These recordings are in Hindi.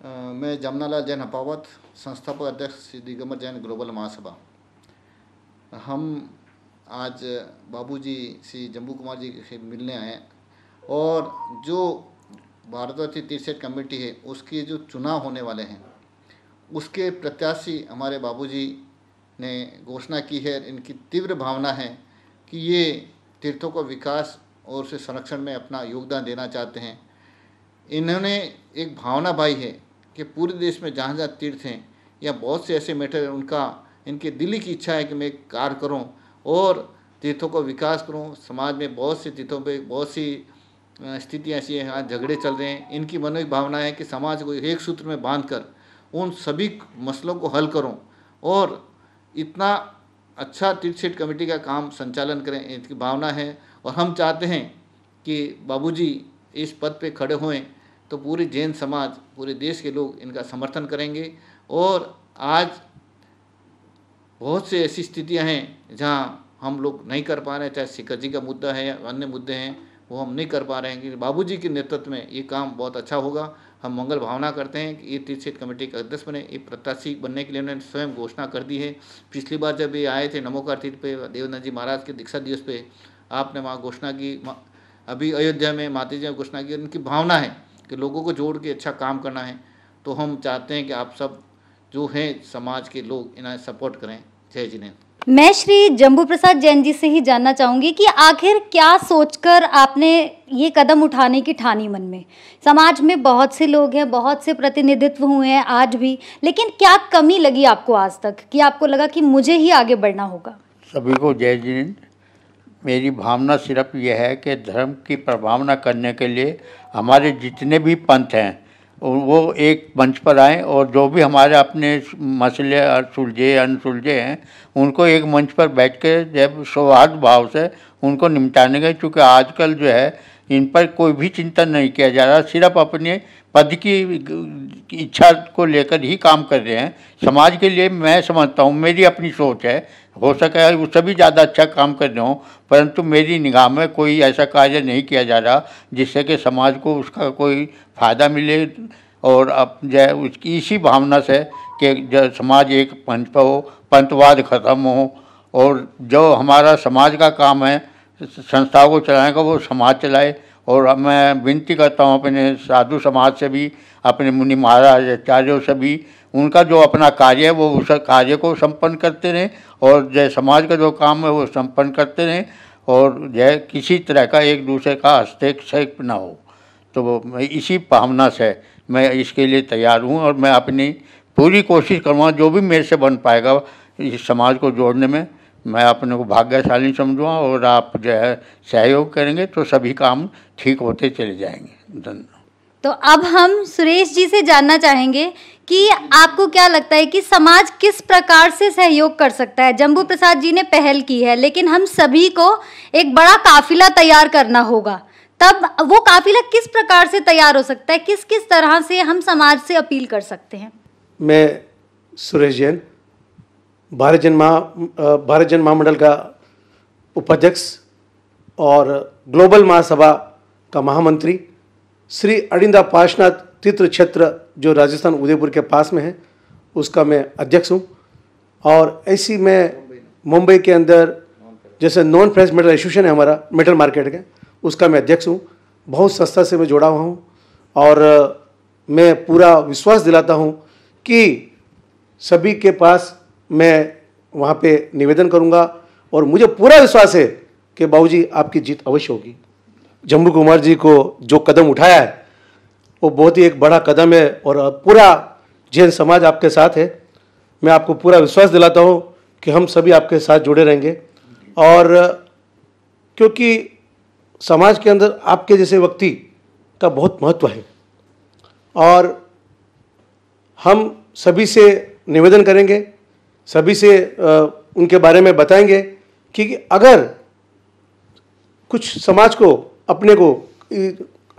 मैं जमनालाल जैन हपावत, संस्थापक अध्यक्ष श्री दिगंबर जैन ग्लोबल महासभा। हम आज बाबूजी श्री जम्बू कुमार जी से मिलने आए और जो भारतवर्ती तीर्थ कमेटी है उसके जो चुनाव होने वाले हैं उसके प्रत्याशी हमारे बाबूजी ने घोषणा की है। इनकी तीव्र भावना है कि ये तीर्थों को विकास और उसे संरक्षण में अपना योगदान देना चाहते हैं। इन्होंने एक भावना भाई है कि पूरे देश में जहाँ जहाँ तीर्थ हैं या बहुत से ऐसे मैटर हैं, इनके दिली की इच्छा है कि मैं कार्य करूं और तीर्थों को विकास करूं। समाज में बहुत से तीर्थों पे बहुत सी स्थितियाँ ऐसी हैं, आज झगड़े चल रहे हैं। इनकी मनोभावना भावना है कि समाज को एक सूत्र में बांधकर उन सभी मसलों को हल करूं और इतना अच्छा तीर्थ क्षेत्र कमेटी का काम संचालन करें, इनकी भावना है। और हम चाहते हैं कि बाबूजी इस पद पे खड़े हों तो पूरी जैन समाज, पूरे देश के लोग इनका समर्थन करेंगे। और आज बहुत से ऐसी स्थितियां हैं जहां हम लोग नहीं कर पा रहे हैं, चाहे शिखर जी का मुद्दा है या अन्य मुद्दे हैं, वो हम नहीं कर पा रहे हैं कि बाबूजी के नेतृत्व में ये काम बहुत अच्छा होगा। हम मंगल भावना करते हैं कि ये तीर्थ क्षेत्र कमेटी का अध्यक्ष बने। ये प्रत्याशी बनने के लिए उन्होंने स्वयं घोषणा कर दी है। पिछली बार जब ये आए थे नमोकार तीर्थ पे, देवनाथ जी महाराज के दीक्षा दिवस पे आपने वहाँ घोषणा की। अभी अयोध्या में माता जी ने घोषणा की। उनकी भावना है कि लोगों को जोड़ के अच्छा काम करना है। तो हम चाहते हैं कि आप सब जो हैं समाज के लोग इन्हें सपोर्ट करें। जय जिनेन्द्र। मैं श्री जम्बू प्रसाद जैन जी से ही जानना चाहूँगी कि आखिर क्या सोचकर आपने ये कदम उठाने की ठानी मन में। समाज में बहुत से लोग हैं, बहुत से प्रतिनिधित्व हुए हैं आज भी, लेकिन क्या कमी लगी आपको आज तक कि आपको लगा कि मुझे ही आगे बढ़ना होगा? सभी को जय जिनेन्द्र। मेरी भावना सिर्फ यह है कि धर्म की प्रभावना करने के लिए हमारे जितने भी पंथ हैं वो एक मंच पर आएँ और जो भी हमारे अपने मसले सुलझे अनसुलझे हैं उनको एक मंच पर बैठ के जब सौहार्द भाव से उनको निपटाने के। चूँकि आजकल जो है इन पर कोई भी चिंतन नहीं किया जा रहा, सिर्फ अपने पद की इच्छा को लेकर ही काम कर रहे हैं। समाज के लिए मैं समझता हूँ, मेरी अपनी सोच है, हो सके उससे भी ज़्यादा अच्छा काम कर रहे हों, परंतु मेरी निगाह में कोई ऐसा कार्य नहीं किया जा रहा जिससे कि समाज को उसका कोई फ़ायदा मिले। और अब जो उसकी इसी भावना से कि जो समाज एक पंथ पर हो, पंथवाद ख़त्म हो और जो हमारा समाज का काम है संस्थाओं को चलाने का वो समाज चलाए। और मैं विनती करता हूँ अपने साधु समाज से भी, अपने मुनि महाराज आचार्यों से भी, उनका जो अपना कार्य है वो उस कार्य को संपन्न करते रहें और जय समाज का जो काम है वो संपन्न करते रहें और जय किसी तरह का एक दूसरे का हस्तक्षेप ना हो। तो मैं इसी भावना से मैं इसके लिए तैयार हूँ और मैं अपनी पूरी कोशिश करूँगा जो भी मेरे से बन पाएगा इस समाज को जोड़ने में। मैं अपने को भाग्यशाली समझूँगा और आप जो है सहयोग करेंगे तो सभी काम ठीक होते चले जाएंगे। धन्यवाद। तो अब हम सुरेश जी से जानना चाहेंगे कि आपको क्या लगता है कि समाज किस प्रकार से सहयोग कर सकता है? जम्बू प्रसाद जी ने पहल की है, लेकिन हम सभी को एक बड़ा काफिला तैयार करना होगा। तब वो काफिला किस प्रकार से तैयार हो सकता है? किस किस तरह से हम समाज से अपील कर सकते हैं? मैं सुरेश जैन, भारत जन महामंडल का उपाध्यक्ष और ग्लोबल महासभा का महामंत्री, श्री अड़िंदा पार्श्वनाथ तीर्थ क्षेत्र जो राजस्थान उदयपुर के पास में है उसका मैं अध्यक्ष हूँ। और ऐसी मैं मुंबई के अंदर जैसे नॉन फ्रेश मेटल एसोसिएशन है हमारा मेटल मार्केट का, उसका मैं अध्यक्ष हूँ। बहुत संस्था से मैं जुड़ा हुआ हूँ और मैं पूरा विश्वास दिलाता हूँ कि सभी के पास मैं वहाँ पे निवेदन करूँगा और मुझे पूरा विश्वास है कि बाबूजी आपकी जीत अवश्य होगी। जम्बू कुमार जी को जो कदम उठाया है वो बहुत ही एक बड़ा कदम है और पूरा जैन समाज आपके साथ है। मैं आपको पूरा विश्वास दिलाता हूँ कि हम सभी आपके साथ जुड़े रहेंगे और क्योंकि समाज के अंदर आपके जैसे व्यक्ति का बहुत महत्व है और हम सभी से निवेदन करेंगे, सभी से उनके बारे में बताएंगे कि अगर कुछ समाज को अपने को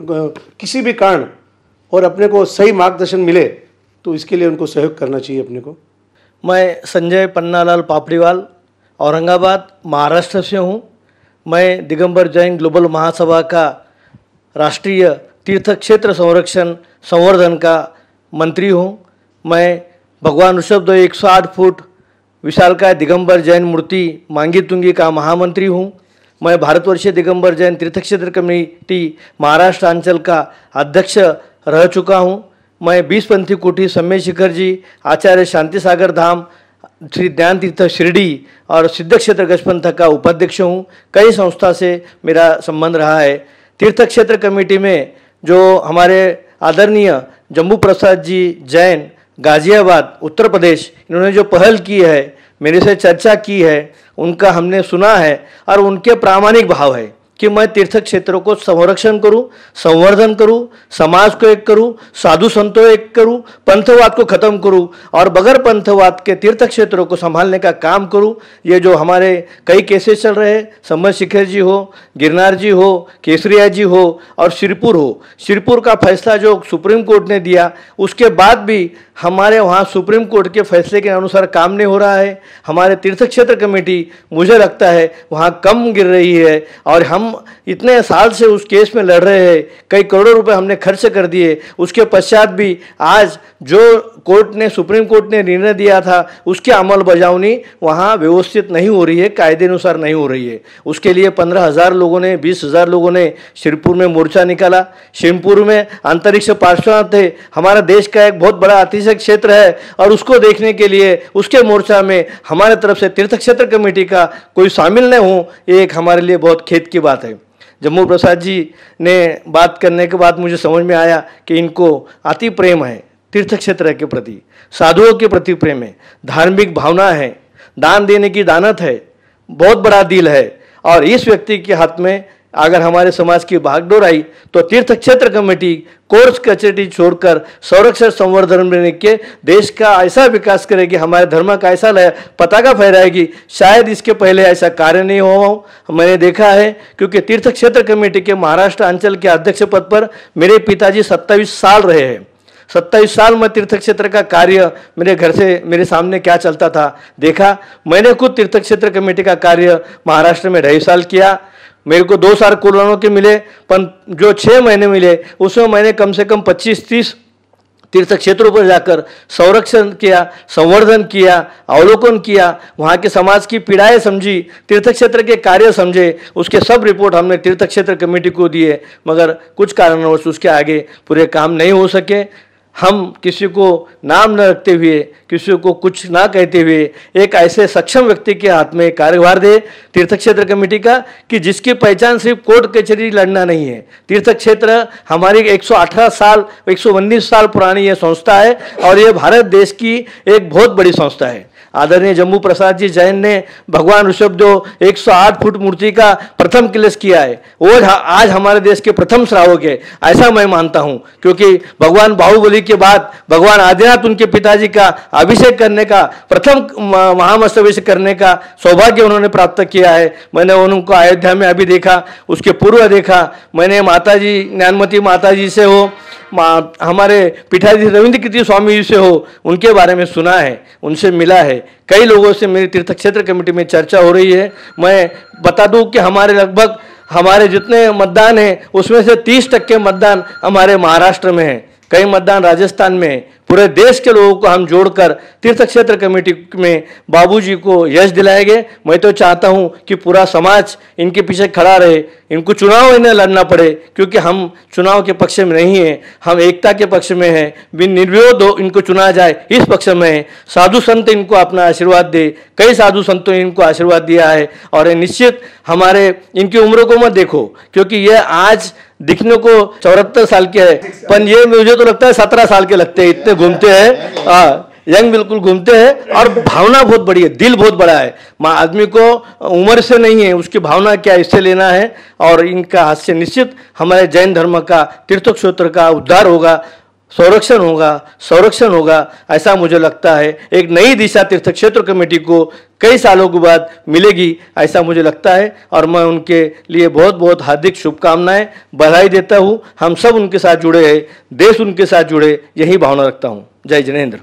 किसी भी कारण और अपने को सही मार्गदर्शन मिले तो इसके लिए उनको सहयोग करना चाहिए अपने को। मैं संजय पन्नालाल पापड़ीवाल औरंगाबाद महाराष्ट्र से हूँ। मैं दिगंबर जैन ग्लोबल महासभा का राष्ट्रीय तीर्थ क्षेत्र संरक्षण संवर्धन का मंत्री हूँ। मैं भगवान ऋषभदेव 108 फुट विशालकाय दिगंबर जैन मूर्ति मांगी तुंगी का महामंत्री हूँ। मैं भारतवर्षीय दिगंबर जैन तीर्थ क्षेत्र कमेटी महाराष्ट्र अंचल का अध्यक्ष रह चुका हूँ। मैं 20 पंथी कोठी सम्मेद शिखर जी, आचार्य शांति सागर धाम, श्री ज्ञान तीर्थ शिरडी और सिद्ध क्षेत्र गजपंथ का उपाध्यक्ष हूँ। कई संस्था से मेरा संबंध रहा है। तीर्थ क्षेत्र कमेटी में जो हमारे आदरणीय जम्बू प्रसाद जी जैन गाजियाबाद उत्तर प्रदेश, इन्होंने जो पहल की है, मेरे से चर्चा की है, उनका हमने सुना है और उनके प्रामाणिक भाव है कि मैं तीर्थ क्षेत्रों को संरक्षण करूं, संवर्धन करूं, समाज को एक करूं, साधु संतों को एक करूं, पंथवाद को खत्म करूं और बगैर पंथवाद के तीर्थ क्षेत्रों को संभालने का काम करूं। ये जो हमारे कई केसेस चल रहे हैं, सम्मेद शिखर जी हो, गिरनार जी हो, केसरिया जी हो और श्रीपुर हो, श्रीपुर का फैसला जो सुप्रीम कोर्ट ने दिया, उसके बाद भी हमारे वहाँ सुप्रीम कोर्ट के फैसले के अनुसार काम नहीं हो रहा है। हमारे तीर्थ क्षेत्र कमेटी मुझे लगता है वहाँ कम गिर रही है और हम इतने साल से उस केस में लड़ रहे हैं, कई करोड़ों रुपए हमने खर्च कर दिए, उसके पश्चात भी आज जो कोर्ट ने सुप्रीम कोर्ट ने निर्णय दिया था उसकी अमल बजावनी वहाँ व्यवस्थित नहीं हो रही है, कायदे अनुसार नहीं हो रही है। उसके लिए 15,000 लोगों ने, 20,000 लोगों ने श्रीपुर में मोर्चा निकाला। श्रीपुर में अंतरिक्ष पार्श्वनाथ थे, हमारा देश का एक बहुत बड़ा अतिशय क्षेत्र है और उसको देखने के लिए उसके मोर्चा में हमारे तरफ से तीर्थ क्षेत्र कमेटी का कोई शामिल न हो, ये एक हमारे लिए बहुत खेद की बात है। जम्बू प्रसाद जी ने बात करने के बाद मुझे समझ में आया कि इनको अति प्रेम है तीर्थ क्षेत्र के प्रति, साधुओं के प्रति प्रेम है, धार्मिक भावना है, दान देने की दानत है, बहुत बड़ा दिल है। और इस व्यक्ति के हाथ में अगर हमारे समाज की भागदौड़ आई तो तीर्थ क्षेत्र कमेटी कोर्स कचहरी छोड़कर संरक्षण संवर्धन में के देश का ऐसा विकास करेगी, हमारे धर्म का ऐसा पताका फहराएगी, शायद इसके पहले ऐसा कार्य नहीं हुआ मैंने देखा है। क्योंकि तीर्थ क्षेत्र कमेटी के महाराष्ट्र अंचल के अध्यक्ष पद पर मेरे पिताजी 27 साल रहे हैं। 27 साल में तीर्थ क्षेत्र का कार्य मेरे घर से मेरे सामने क्या चलता था देखा। मैंने खुद तीर्थ क्षेत्र कमेटी का कार्य महाराष्ट्र में 2.5 साल किया। मेरे को 2 साल कोरोना के मिले, पर जो 6 महीने मिले उसमें मैंने कम से कम 25-30 तीर्थ क्षेत्रों पर जाकर संरक्षण किया, संवर्धन किया, अवलोकन किया, वहाँ के समाज की पीड़ाएं समझी, तीर्थ क्षेत्र के कार्य समझे। उसके सब रिपोर्ट हमने तीर्थ क्षेत्र कमेटी को दिए, मगर कुछ कारणवश उसके आगे पूरे काम नहीं हो सके। हम किसी को नाम न रखते हुए, किसी को कुछ ना कहते हुए एक ऐसे सक्षम व्यक्ति के हाथ में कार्यभार दे तीर्थ क्षेत्र कमेटी का कि जिसकी पहचान सिर्फ कोर्ट कचहरी लड़ना नहीं है। तीर्थ क्षेत्र हमारी 118 साल 119 साल पुरानी ये संस्था है और ये भारत देश की एक बहुत बड़ी संस्था है। आदरणीय जम्बू प्रसाद जी जैन ने भगवान ऋषभदेव 108 फुट मूर्ति का प्रथम क्लेश किया है। वो आज हमारे देश के प्रथम श्रावक है, ऐसा मैं मानता हूं। क्योंकि भगवान बाहुबली के बाद भगवान आदिनाथ उनके पिताजी का अभिषेक करने का, प्रथम महामस्तभिषेक करने का सौभाग्य उन्होंने प्राप्त किया है। मैंने उनको अयोध्या में अभी देखा, उसके पूर्व देखा। मैंने माताजी ज्ञानमती माताजी से हो, हमारे पीठाधीश रविंद्र कीर्ति स्वामी जी से हो, उनके बारे में सुना है, उनसे मिला है। कई लोगों से मेरी तीर्थ क्षेत्र कमेटी में चर्चा हो रही है। मैं बता दूं कि हमारे जितने मतदान हैं उसमें से 30% मतदान हमारे महाराष्ट्र में है, कई मतदान राजस्थान में है। पूरे देश के लोगों को हम जोड़कर तीर्थ क्षेत्र कमेटी में बाबूजी को यश दिलाएंगे। मैं तो चाहता हूं कि पूरा समाज इनके पीछे खड़ा रहे, इनको चुनाव इन्हें लड़ना पड़े, क्योंकि हम चुनाव के पक्ष में नहीं हैं, हम एकता के पक्ष में हैं। बिन निर्विरोध इनको चुना जाए इस पक्ष में है। साधु संत इनको अपना आशीर्वाद दे, कई साधु संतों ने इनको आशीर्वाद दिया है। और निश्चित हमारे इनकी उम्र को मत देखो, क्योंकि ये आज दिखने को 74 साल के है, पर ये मुझे तो लगता है 17 साल के लगते हैं, इतने घूमते हैं, यंग बिल्कुल घूमते हैं। और भावना बहुत बड़ी है, दिल बहुत बड़ा है। आदमी को उम्र से नहीं है, उसकी भावना क्या इससे लेना है। और इनका हाथ से निश्चित हमारे जैन धर्म का तीर्थ क्षेत्र का उद्धार होगा, संरक्षण होगा, ऐसा मुझे लगता है। एक नई दिशा तीर्थ क्षेत्र कमेटी को कई सालों के बाद मिलेगी, ऐसा मुझे लगता है। और मैं उनके लिए बहुत बहुत हार्दिक शुभकामनाएं, बधाई देता हूँ। हम सब उनके साथ जुड़े हैं, देश उनके साथ जुड़े, यही भावना रखता हूँ। जय जिनेंद्र।